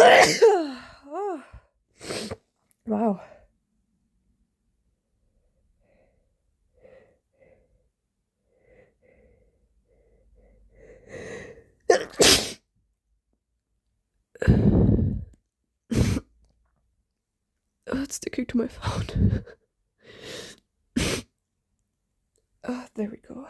Oh. Wow. Oh, it's sticking to my phone. Oh, there we go.